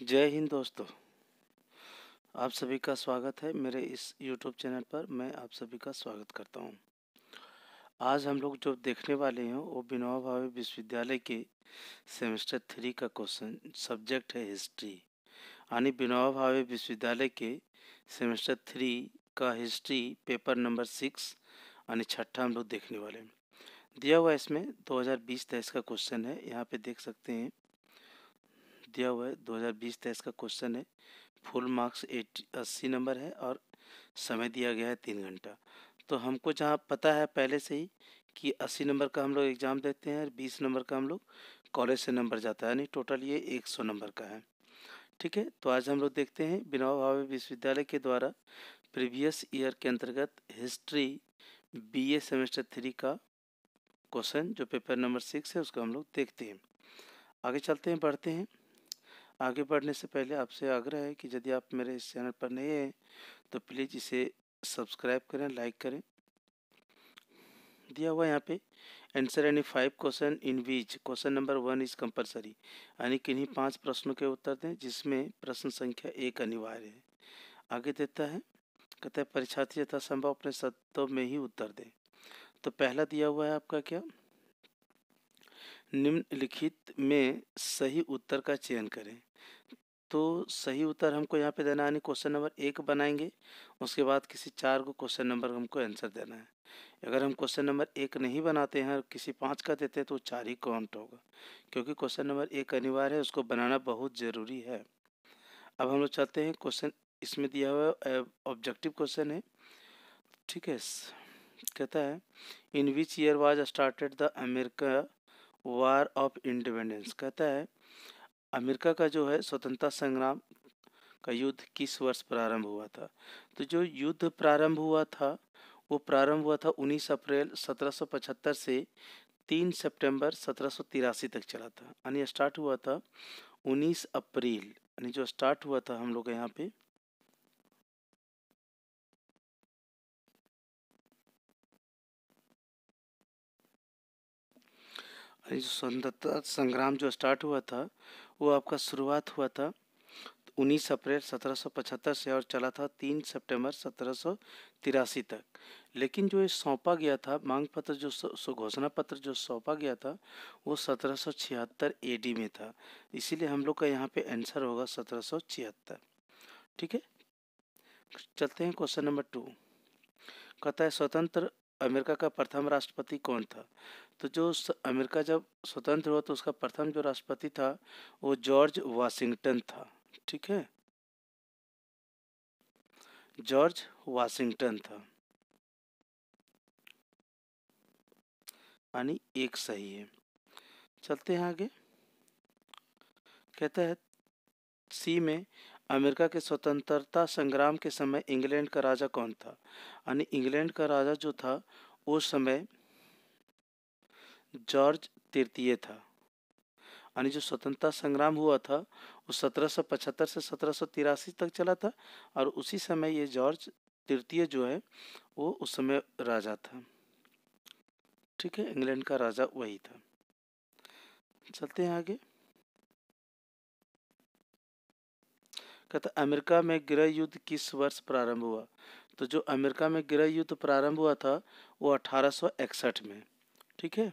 जय हिंद दोस्तों। आप सभी का स्वागत है मेरे इस YouTube चैनल पर। मैं आप सभी का स्वागत करता हूं। आज हम लोग जो देखने वाले हैं वो विनोबा भावे विश्वविद्यालय के सेमेस्टर 3 का क्वेश्चन, सब्जेक्ट है हिस्ट्री। यानी विनोबा भावे विश्वविद्यालय के सेमेस्टर 3 का हिस्ट्री पेपर नंबर 6 यानी छठा हम लोग देखने वाले हैं। दिया हुआ इसमें 2020-23 का क्वेश्चन है, यहाँ पे देख सकते हैं। दिया हुआ है 2020-23 का क्वेश्चन है। फुल मार्क्स 80 नंबर है और समय दिया गया है 3 घंटा। तो हमको जहाँ पता है पहले से ही कि 80 नंबर का हम लोग एग्ज़ाम देते हैं और 20 नंबर का हम लोग कॉलेज से नंबर जाता है, यानी टोटल ये 100 नंबर का है। ठीक है, तो आज हम लोग देखते हैं विनोबा भावे विश्वविद्यालय के द्वारा प्रीवियस ईयर के अंतर्गत हिस्ट्री BA सेमेस्टर 3 का क्वेश्चन जो पेपर नंबर 6 है उसको हम लोग देखते हैं। आगे चलते हैं, बढ़ते हैं। आगे बढ़ने से पहले आपसे आग्रह है कि यदि आप मेरे इस चैनल पर नए हैं तो प्लीज़ इसे सब्सक्राइब करें, लाइक करें। दिया हुआ यहाँ पे answer any 5 question in which question number 1 is compulsory, यानी किन्हीं 5 प्रश्नों के उत्तर दें जिसमें प्रश्न संख्या 1 अनिवार्य है। आगे देता है, कहता है परीक्षार्थी यथासंभव अपने शब्दों में ही उत्तर दें। तो पहला दिया हुआ है आपका क्या, निम्नलिखित में सही उत्तर का चयन करें। तो सही उत्तर हमको यहाँ पे देना है, यानी क्वेश्चन नंबर 1 बनाएंगे, उसके बाद किसी 4 को क्वेश्चन नंबर हमको आंसर देना है। अगर हम क्वेश्चन नंबर 1 नहीं बनाते हैं और किसी 5 का देते हैं तो 4 ही काउंट होगा, क्योंकि क्वेश्चन नंबर 1 अनिवार्य है, उसको बनाना बहुत ज़रूरी है। अब हम लोग चलते हैं क्वेश्चन, इसमें दिया हुआ ऑब्जेक्टिव क्वेश्चन है। ठीक है, कहता है in which year was started the America war of independence. कहता है अमेरिका का जो है स्वतंत्रता संग्राम का युद्ध किस वर्ष प्रारंभ हुआ था। तो जो युद्ध प्रारंभ हुआ था वो प्रारंभ हुआ था 19 अप्रैल 1775 से 3 सितंबर 1783 तक चला था, यानी स्टार्ट हुआ था 19 अप्रैल, यानी जो स्टार्ट हुआ था हम लोग यहाँ पे जो स्वतंत्रता संग्राम जो स्टार्ट हुआ था वो आपका शुरुआत हुआ था 19 अप्रैल 1775 से और चला था 3 सितंबर 1783 तक। लेकिन जो ये सौंपा गया था मांग पत्र, जो घोषणा पत्र जो सौंपा गया था वो 1776 AD में था, इसीलिए हम लोग का यहाँ पे आंसर होगा 1776। ठीक है, चलते हैं क्वेश्चन नंबर 2। कहता है स्वतंत्र अमेरिका का प्रथम राष्ट्रपति कौन था। तो जो अमेरिका जब स्वतंत्र हुआ तो उसका प्रथम जो राष्ट्रपति था वो जॉर्ज वाशिंगटन था। ठीक है, जॉर्ज वाशिंगटन था, यानी एक सही है। चलते हैं आगे, कहता है सी में अमेरिका के स्वतंत्रता संग्राम के समय इंग्लैंड का राजा कौन था। यानी इंग्लैंड का राजा जो था उस समय जॉर्ज तृतीय था। यानी जो स्वतंत्रता संग्राम हुआ था वो 1775 से 1783 तक चला था और उसी समय ये जॉर्ज तृतीय जो है वो उस समय राजा था। ठीक है, इंग्लैंड का राजा वही था। चलते हैं आगे, कहता अमेरिका में गृह युद्ध किस वर्ष प्रारंभ हुआ। तो जो अमेरिका में गृह युद्ध प्रारंभ हुआ था वो 1861 में। ठीक है,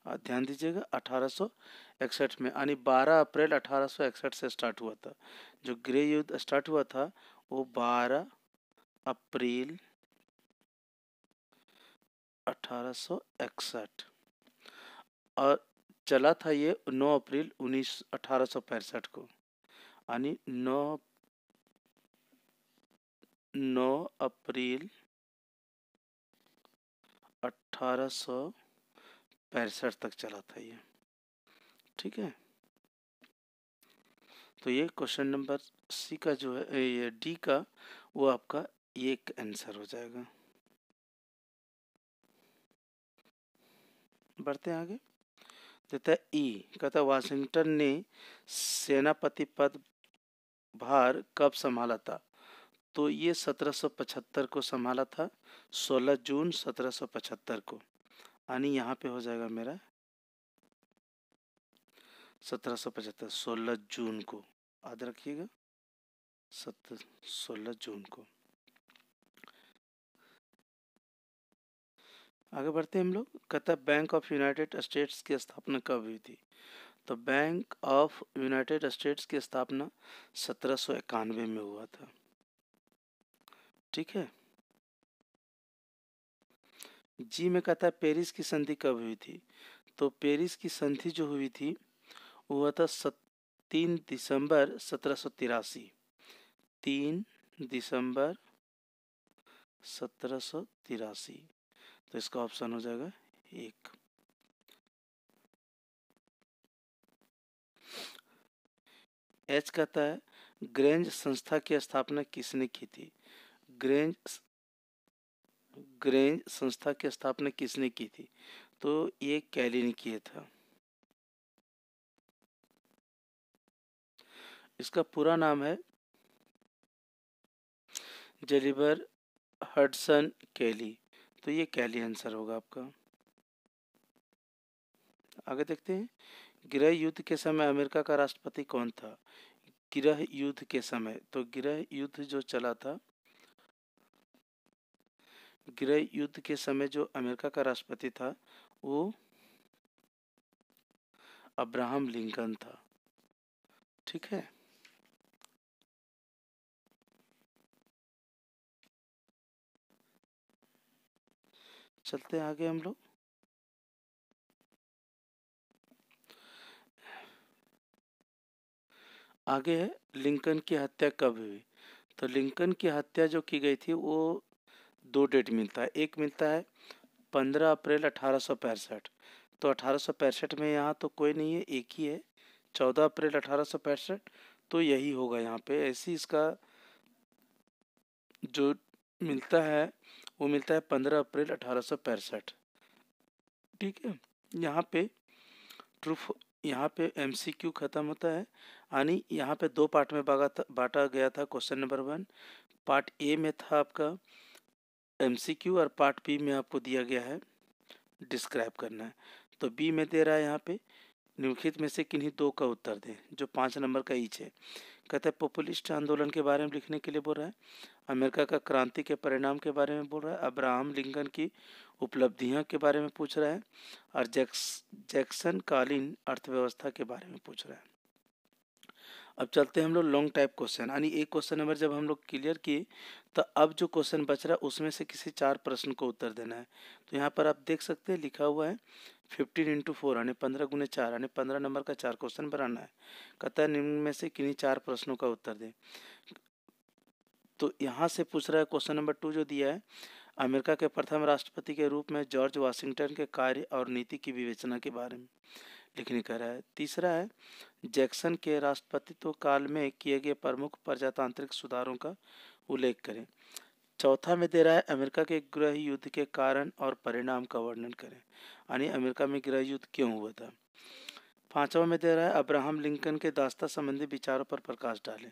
ध्यान दीजिएगा 1861 में, यानी 12 अप्रैल 1861 से स्टार्ट हुआ था। जो गृह युद्ध स्टार्ट हुआ था वो 12 अप्रैल 1861 और चला था ये 9 अप्रैल 1865 को, यानी 9 अप्रैल 1865 तक चला था ये। ठीक है, तो ये क्वेश्चन नंबर सी का जो है ये डी का वो आपका ये एक आंसर हो जाएगा। बढ़ते हैं आगे, देता है ई, कहता है वाशिंगटन ने सेनापति पद भार कब संभाला था। तो ये 1775 को संभाला था, 16 जून 1775 को, यानी यहाँ पे हो जाएगा मेरा 1775 16 जून को। याद रखिएगा 16 जून को। आगे बढ़ते हैं हम लोग। कहता है बैंक ऑफ यूनाइटेड स्टेट्स की स्थापना कब हुई थी? तो बैंक ऑफ यूनाइटेड स्टेट्स की स्थापना 1791 में हुआ था। ठीक है। जी में कहता है पेरिस की संधि कब हुई थी? तो पेरिस की संधि जो हुई थी वो हुआ था 3 दिसंबर 1783। 3 दिसंबर 1783। तो इसका ऑप्शन हो जाएगा 1। एच कहता है ग्रेंज संस्था की स्थापना किसने की थी? ग्रेंज संस्था की स्थापना किसने की थी? तो ये कैली ने किया था। इसका पूरा नाम है जेलिबर हडसन कैली। तो ये कैली आंसर होगा आपका। आगे देखते हैं। गृह युद्ध के समय अमेरिका का राष्ट्रपति कौन था? गृह युद्ध के समय, तो गृह युद्ध जो चला था, गृह युद्ध के समय जो अमेरिका का राष्ट्रपति था वो अब्राहम लिंकन था। ठीक है। चलते हैं आगे हम लोग। आगे है लिंकन की हत्या कब हुई? तो लिंकन की हत्या जो की गई थी वो 2 डेट मिलता है। एक मिलता है 15 अप्रैल 1865। तो 1865 में यहाँ तो कोई नहीं है, एक ही है 14 अप्रैल 1865। तो यही होगा यहाँ पे। ऐसी इसका जो मिलता है वो मिलता है 15 अप्रैल 1865। ठीक है। यहाँ पे ट्रूफ, यहाँ पे MCQ खत्म होता है। यानी यहाँ पे 2 पार्ट में बांटा गया था। क्वेश्चन नंबर 1 पार्ट ए में था आपका MCQ और पार्ट बी में आपको दिया गया है डिस्क्राइब करना है। तो बी में दे रहा है यहाँ पे निम्नलिखित में से किन्हीं 2 का उत्तर दें, जो 5 नंबर का ईच है। कहता है पॉपुलिस्ट आंदोलन के बारे में लिखने के लिए बोल रहा है, अमेरिका का क्रांति के परिणाम के बारे में बोल रहा है, अब्राहम लिंकन की उपलब्धियां के बारे में पूछ रहा है और जैक्सन कालीन अर्थव्यवस्था के बारे में पूछ रहा है। अब चलते हैं हम लोग लॉन्ग टाइप क्वेश्चन। यानी एक क्वेश्चन नंबर जब हम लोग क्लियर किए तो अब जो क्वेश्चन बच रहा है उसमें से किसी 4 प्रश्न को उत्तर देना है। तो यहाँ पर आप देख सकते हैं लिखा हुआ है 15 × 4 यानी 15 × 4 यानी 15 नंबर का 4 क्वेश्चन बनाना है। कहता है निम्न में से किन्हीं 4 प्रश्नों का उत्तर दें। तो यहाँ से पूछ रहा है क्वेश्चन नंबर 2 जो दिया है, अमेरिका के प्रथम राष्ट्रपति के रूप में जॉर्ज वाशिंगटन के कार्य और नीति की विवेचना के बारे में लिखने का रहा है। तीसरा है जैक्सन के राष्ट्रपतित्व काल में किए गए प्रमुख प्रजातांत्रिक सुधारों का उल्लेख करें। चौथा में दे रहा है अमेरिका के गृह युद्ध के कारण और परिणाम का वर्णन करें, यानी अमेरिका में गृह युद्ध क्यों हुआ था। 5वां में दे रहा है अब्राहम लिंकन के दास्ता संबंधी विचारों पर प्रकाश डालें,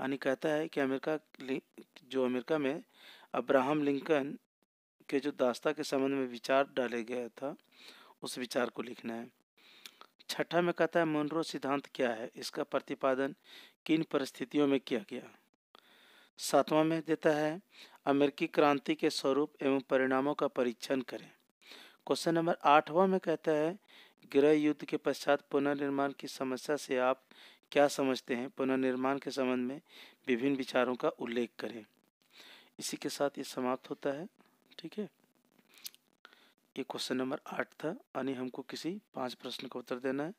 यानी कहता है कि अमेरिका में अब्राहम लिंकन के जो दास्ता के संबंध में विचार डाले गया था उस विचार को लिखना है। 6ठा में कहता है मोनरो सिद्धांत क्या है, इसका प्रतिपादन किन परिस्थितियों में किया गया। 7वां में देता है अमेरिकी क्रांति के स्वरूप एवं परिणामों का परीक्षण करें। क्वेश्चन नंबर 8वां में कहता है गृह युद्ध के पश्चात पुनर्निर्माण की समस्या से आप क्या समझते हैं, पुनर्निर्माण के संबंध में विभिन्न विचारों का उल्लेख करें। इसी के साथ ये समाप्त होता है। ठीक है। ये क्वेश्चन नंबर 8 था, यानी हमको किसी 5 प्रश्न का उत्तर देना है।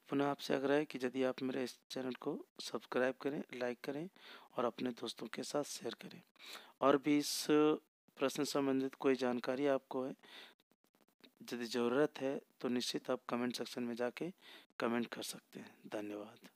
पुनः आपसे आग्रह है कि यदि आप मेरे इस चैनल को सब्सक्राइब करें, लाइक करें और अपने दोस्तों के साथ शेयर करें। और भी इस प्रश्न संबंधित कोई जानकारी आपको है, यदि ज़रूरत है तो निश्चित आप कमेंट सेक्शन में जाके कमेंट कर सकते हैं। धन्यवाद।